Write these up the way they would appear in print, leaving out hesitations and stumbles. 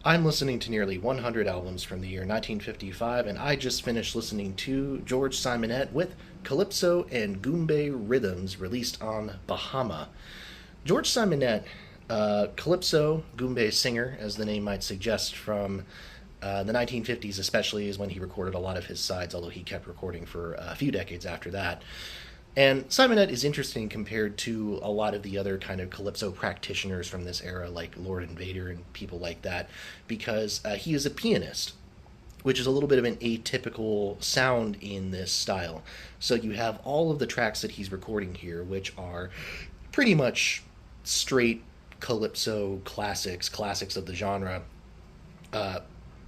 I'm listening to nearly 100 albums from the year 1955, and I just finished listening to George Symonette with Calypso and Goombay Rhythms, released on Bahama. George Symonette, Calypso, Goombay's singer, as the name might suggest, from the 1950s especially, is when he recorded a lot of his sides, although he kept recording for a few decades after that. And Symonette is interesting compared to a lot of the other kind of calypso practitioners from this era, like Lord Invader and people like that, because he is a pianist, which is a little bit of an atypical sound in this style. So you have all of the tracks that he's recording here, which are pretty much straight calypso classics of the genre, uh,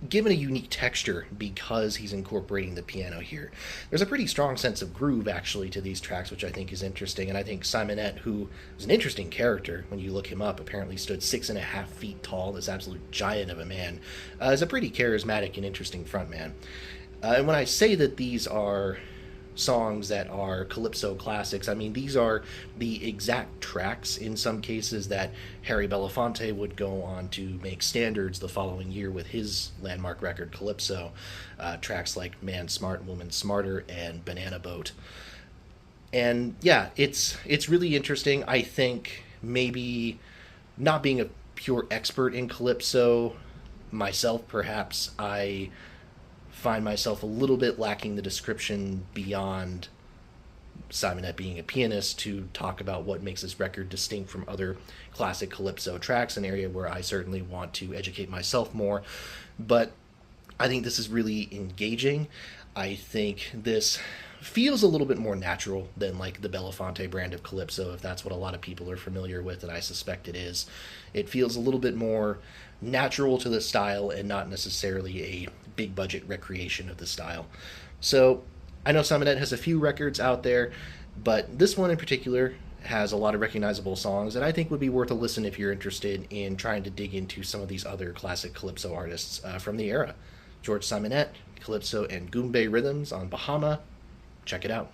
given a unique texture because he's incorporating the piano here. There's a pretty strong sense of groove actually to these tracks, which I think is interesting. And I think Symonette, who is an interesting character when you look him up, apparently stood 6.5 feet tall, this absolute giant of a man, is a pretty charismatic and interesting frontman. And when I say that these are songs that are calypso classics, I mean these are the exact tracks in some cases that Harry Belafonte would go on to make standards the following year with his landmark record Calypso. Tracks like Man Smart, Woman Smarter, and Banana Boat. And yeah, it's really interesting. I think maybe not being a pure expert in calypso myself, perhaps I find myself a little bit lacking the description beyond Symonette being a pianist to talk about what makes this record distinct from other classic calypso tracks, an area where I certainly want to educate myself more. But I think this is really engaging. I think this feels a little bit more natural than like the Belafonte brand of calypso, if that's what a lot of people are familiar with, and I suspect it is. It feels a little bit more natural to the style and not necessarily a big budget recreation of the style. So I know Symonette has a few records out there, but this one in particular has a lot of recognizable songs that I think would be worth a listen if you're interested in trying to dig into some of these other classic calypso artists from the era. George Symonette, Calypso and Goombay Rhythms on Bahama. Check it out.